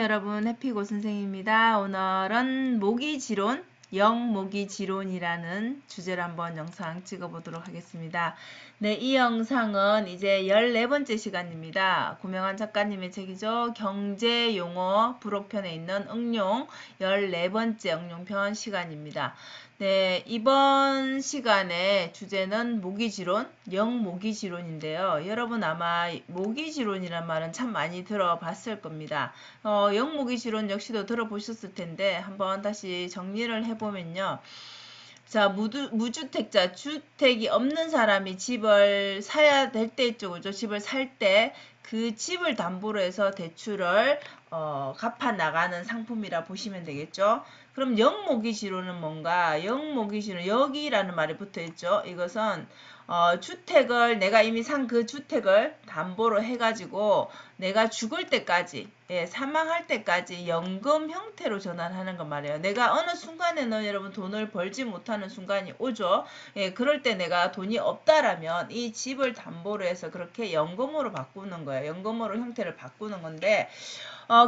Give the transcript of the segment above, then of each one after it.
여러분, 해피고 선생입니다. 오늘은 모기지론, 영모기지론이라는 주제로 한번 영상 찍어보도록 하겠습니다. 네, 이 영상은 이제 14번째 시간입니다. 고명환 작가님의 책이죠. 경제용어 부록편에 있는 응용 14번째 응용편 시간입니다. 네, 이번 시간의 주제는 모기지론, 영모기지론인데요. 여러분 아마 모기지론이란 말은 참 많이 들어봤을 겁니다. 영모기지론 역시도 들어보셨을 텐데 한번 다시 정리를 해보면요. 자, 무주택자, 주택이 없는 사람이 집을 사야 될 때 있죠. 그죠? 집을 살 때 그 집을 담보로 해서 대출을 갚아 나가는 상품이라 보시면 되겠죠. 그럼 영모기지론은 뭔가? 영모기지론, 여기라는 말이 붙어 있죠. 이것은 주택을 내가 이미 산 그 주택을 담보로 해가지고 내가 죽을 때까지, 사망할 때까지 연금 형태로 전환하는 거 말이에요. 내가 어느 순간에는 여러분 돈을 벌지 못하는 순간이 오죠. 그럴 때 내가 돈이 없다라면 이 집을 담보로 해서 그렇게 연금으로 바꾸는 거예요. 연금으로 형태를 바꾸는 건데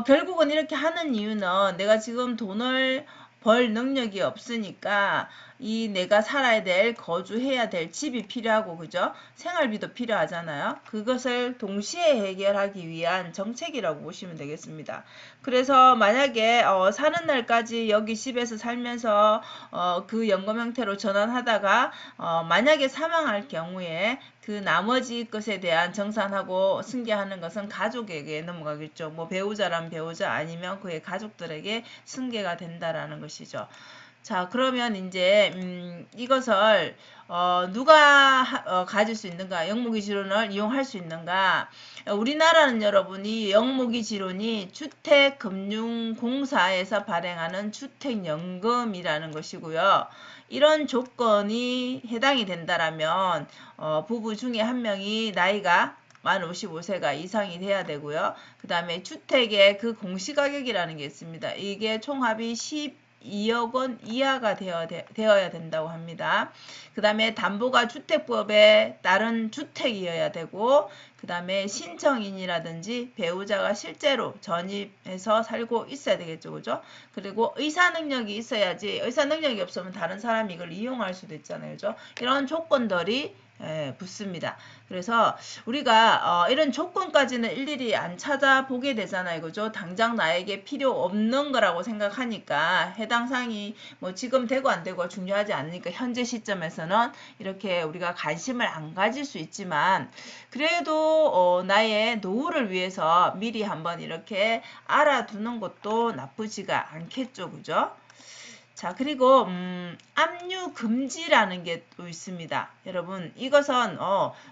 결국은 이렇게 하는 이유는 내가 지금 돈을 벌 능력이 없으니까 이 내가 살아야 될, 거주해야 될 집이 필요하고, 그죠? 생활비도 필요하잖아요. 그것을 동시에 해결하기 위한 정책이라고 보시면 되겠습니다. 그래서 만약에 사는 날까지 여기 집에서 살면서 그 연금 형태로 전환하다가 만약에 사망할 경우에 그 나머지 것에 대한 정산하고 승계하는 것은 가족에게 넘어가겠죠. 뭐 배우자란 배우자 아니면 그의 가족들에게 승계가 된다라는 것이죠. 자, 그러면 이제 이것을 누가 가질 수 있는가? 영모기지론을 이용할 수 있는가? 우리나라는 여러분이 영모기지론이 주택금융공사에서 발행하는 주택연금이라는 것이고요. 이런 조건이 해당이 된다라면 부부 중에 한 명이 나이가 만 55세가 이상이 돼야 되고요. 그 다음에 주택의 그 공시가격이라는 게 있습니다. 이게 총합이 12억 원 이하가 되어야 된다고 합니다. 그 다음에 담보가 주택법에 따른 주택이어야 되고, 그 다음에 신청인이라든지 배우자가 실제로 전입해서 살고 있어야 되겠죠. 그죠? 그리고 의사 능력이 있어야지, 의사 능력이 없으면 다른 사람이 이걸 이용할 수도 있잖아요. 그죠? 이런 조건들이 붙습니다. 그래서 우리가 이런 조건까지는 일일이 안 찾아보게 되잖아요. 그죠? 당장 나에게 필요 없는 거라고 생각하니까 해당 사항이 뭐 지금 되고 안 되고 중요하지 않으니까 현재 시점에서는 이렇게 우리가 관심을 안 가질 수 있지만 그래도 나의 노후를 위해서 미리 한번 이렇게 알아두는 것도 나쁘지가 않겠죠. 그죠? 자, 그리고 압류 금지라는 게 또 있습니다. 여러분, 이것은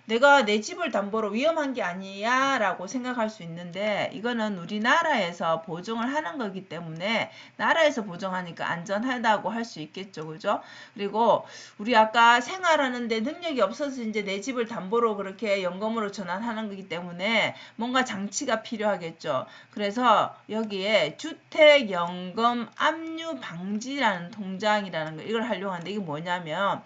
내가 내 집을 담보로 위험한 게 아니야 라고 생각할 수 있는데 이거는 우리나라에서 보증을 하는 거기 때문에 나라에서 보증하니까 안전하다고 할 수 있겠죠. 그죠? 그리고 우리 아까 생활하는데 능력이 없어서 이제 내 집을 담보로 그렇게 연금으로 전환하는 거기 때문에 뭔가 장치가 필요하겠죠. 그래서 여기에 주택연금 압류 방지라는 통장이라는 거 이걸 하려고 하는데 이게 뭐냐면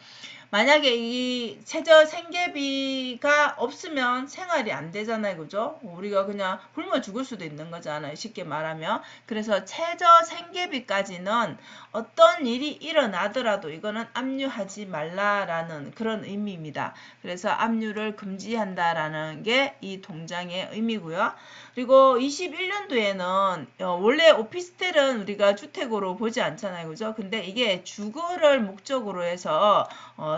만약에 이 최저 생계비가 없으면 생활이 안 되잖아요. 그죠? 우리가 그냥 굶어 죽을 수도 있는 거잖아요. 쉽게 말하면. 그래서 최저 생계비까지는 어떤 일이 일어나더라도 이거는 압류하지 말라라는 그런 의미입니다. 그래서 압류를 금지한다라는 게 이 통장의 의미고요. 그리고 21년도에는 원래 오피스텔은 우리가 주택으로 보지 않잖아요. 그죠? 근데 이게 주거를 목적으로 해서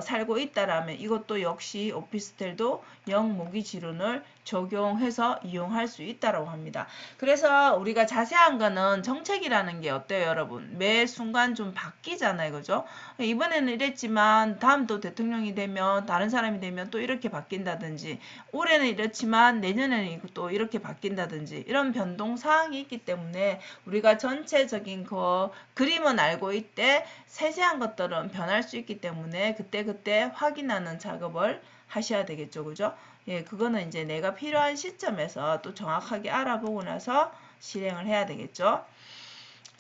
살고 있다라면 이것도 역시 오피스텔도 영모기지론을 적용해서 이용할 수 있다라고 합니다. 그래서 우리가 자세한 거는 정책이라는 게 어때요, 여러분? 매 순간 좀 바뀌잖아요. 그죠? 이번에는 이랬지만 다음 또 대통령이 되면 다른 사람이 되면 또 이렇게 바뀐다든지 올해는 이렇지만 내년에는 또 이렇게 바뀐다든지 이런 변동 사항이 있기 때문에 우리가 전체적인 그 그림은 알고 있되 세세한 것들은 변할 수 있기 때문에 그때그때 확인하는 작업을 하셔야 되겠죠. 그죠? 예, 그거는 이제 내가 필요한 시점에서 또 정확하게 알아보고 나서 실행을 해야 되겠죠.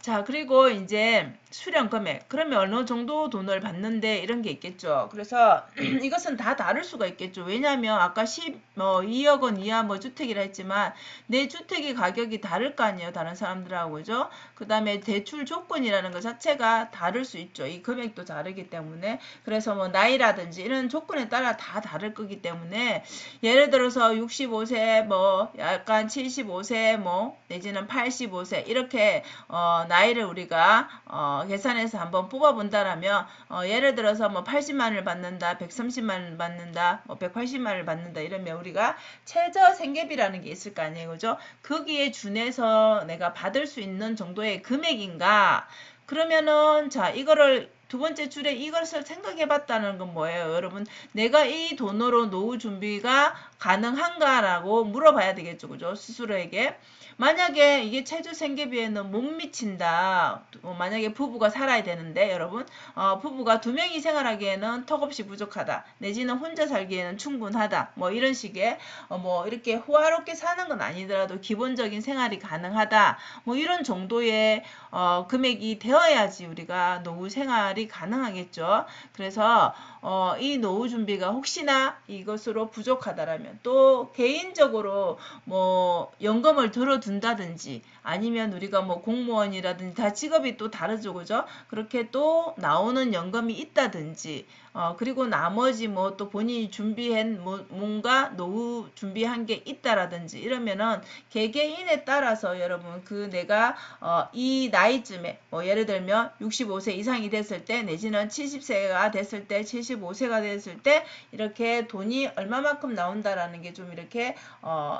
자, 그리고 이제 수령 금액. 그러면 어느 정도 돈을 받는데 이런 게 있겠죠. 그래서 이것은 다 다를 수가 있겠죠. 왜냐하면 아까 2억 원 이하 뭐 주택이라 했지만 내 주택의 가격이 다를 거 아니에요. 다른 사람들하고. 그죠? 그 다음에 대출 조건이라는 것 자체가 다를 수 있죠. 이 금액도 다르기 때문에. 그래서 뭐 나이라든지 이런 조건에 따라 다 다를 거기 때문에 예를 들어서 65세 뭐 약간 75세 뭐 내지는 85세 이렇게 나이를 우리가 계산해서 한번 뽑아본다라면 예를 들어서 뭐 80만을 받는다, 130만을 받는다, 뭐 180만을 받는다 이러면 우리가 최저 생계비라는 게 있을 거 아니에요, 그죠? 거기에 준해서 내가 받을 수 있는 정도의 금액인가? 그러면은 자 이거를 두 번째 줄에 이것을 생각해 봤다는 건 뭐예요? 여러분, 내가 이 돈으로 노후 준비가 가능한가라고 물어봐야 되겠죠. 그죠? 스스로에게. 만약에 이게 최저 생계비에는 못 미친다. 만약에 부부가 살아야 되는데 여러분 부부가 두 명이 생활하기에는 턱없이 부족하다. 내지는 혼자 살기에는 충분하다. 뭐 이런 식의 뭐 이렇게 호화롭게 사는 건 아니더라도 기본적인 생활이 가능하다. 뭐 이런 정도의 금액이 되어야지 우리가 노후 생활이 가능하겠죠. 그래서 이 노후 준비가 혹시나 이것으로 부족하다라면 또 개인적으로 뭐 연금을 들어둔다든지 아니면 우리가 뭐 공무원이라든지 다 직업이 또 다르죠, 그죠? 그렇게 또 나오는 연금이 있다든지 그리고 나머지 뭐 또 본인이 준비한 뭔가 노후 준비한 게 있다라든지 이러면은 개개인에 따라서 여러분 그 내가 이 나이쯤에 뭐 예를 들면 65세 이상이 됐을 때 내지는 70세가 됐을 때 75세가 됐을 때 이렇게 돈이 얼마만큼 나온다라는 게 좀 이렇게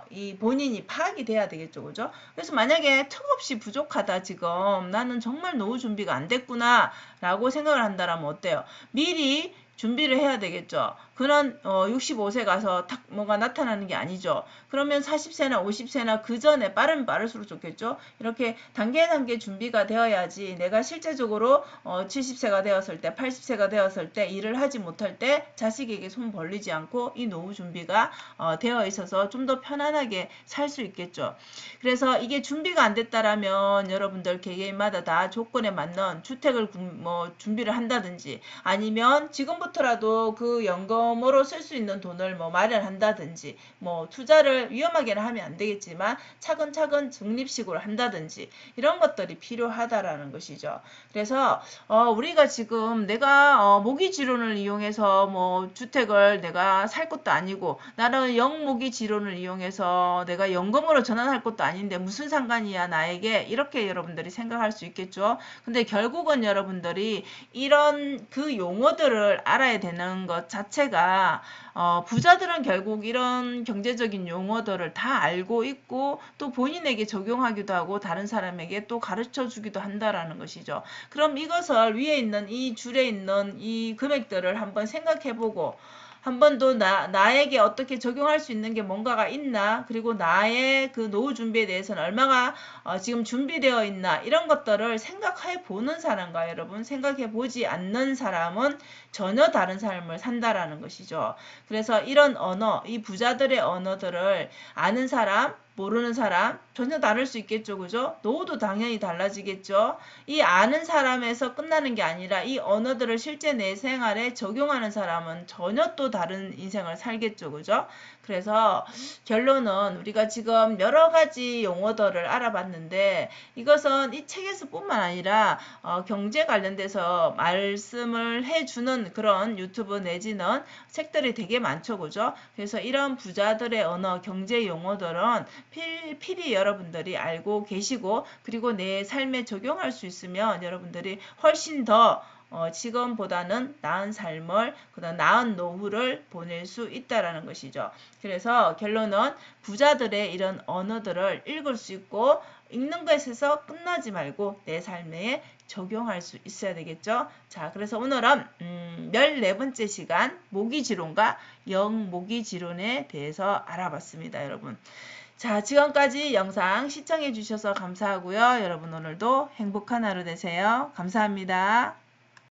이 본인이 파악이 돼야 되겠죠, 그죠? 그래서 만약에 턱없이 부족하다 지금 나는 정말 노후 준비가 안 됐구나 라고 생각을 한다면 어때요? 미리 준비를 해야 되겠죠. 그런 65세 가서 탁 뭐가 나타나는 게 아니죠. 그러면 40세나 50세나 그 전에 빠르면 빠를수록 좋겠죠. 이렇게 단계 준비가 되어야지 내가 실제적으로 70세가 되었을 때 80세가 되었을 때 일을 하지 못할 때 자식에게 손 벌리지 않고 이 노후 준비가 되어 있어서 좀 더 편안하게 살 수 있겠죠. 그래서 이게 준비가 안 됐다라면 여러분들 개개인마다 다 조건에 맞는 주택을 뭐 준비를 한다든지 아니면 지금부터라도 그 연금으로 쓸 수 있는 돈을 뭐 마련한다든지 뭐 투자를 위험하게는 하면 안 되겠지만 차근차근 적립식으로 한다든지 이런 것들이 필요하다라는 것이죠. 그래서 우리가 지금 내가 모기지론을 이용해서 뭐 주택을 내가 살 것도 아니고 나는 영모기지론을 이용해서 내가 연금으로 전환할 것도 아닌데 무슨 상관이야 나에게 이렇게 여러분들이 생각할 수 있겠죠. 근데 결국은 여러분들이 이런 그 용어들을 알아야 되는 것 자체가 부자들은 결국 이런 경제적인 용어들을 다 알고 있고 또 본인에게 적용하기도 하고 다른 사람에게 또 가르쳐 주기도 한다라는 것이죠. 그럼 이것을 위에 있는 이 줄에 있는 이 금액들을 한번 생각해보고 한 번 더 나에게 어떻게 적용할 수 있는 게 뭔가가 있나 그리고 나의 그 노후 준비에 대해서는 얼마가 지금 준비되어 있나 이런 것들을 생각해 보는 사람과 여러분 생각해 보지 않는 사람은 전혀 다른 삶을 산다라는 것이죠. 그래서 이런 언어, 이 부자들의 언어들을 아는 사람 모르는 사람 전혀 다를 수 있겠죠. 그죠? 노후도 당연히 달라지겠죠. 이 아는 사람에서 끝나는 게 아니라 이 언어들을 실제 내 생활에 적용하는 사람은 전혀 또 다른 인생을 살겠죠. 그죠? 그래서 결론은 우리가 지금 여러 가지 용어들을 알아봤는데 이것은 이 책에서 뿐만 아니라 경제 관련돼서 말씀을 해주는 그런 유튜브 내지는 책들이 되게 많죠. 그죠? 그래서 이런 부자들의 언어, 경제 용어들은 필히 여러분들이 알고 계시고 그리고 내 삶에 적용할 수 있으면 여러분들이 훨씬 더 지금보다는 나은 삶을 그다음 나은 노후를 보낼 수 있다라는 것이죠. 그래서 결론은 부자들의 이런 언어들을 읽을 수 있고 읽는 것에서 끝나지 말고 내 삶에 적용할 수 있어야 되겠죠. 자, 그래서 오늘은 14번째 시간 모기지론과 영모기지론에 대해서 알아봤습니다. 여러분. 자, 지금까지 영상 시청해 주셔서 감사하고요. 여러분 오늘도 행복한 하루 되세요. 감사합니다.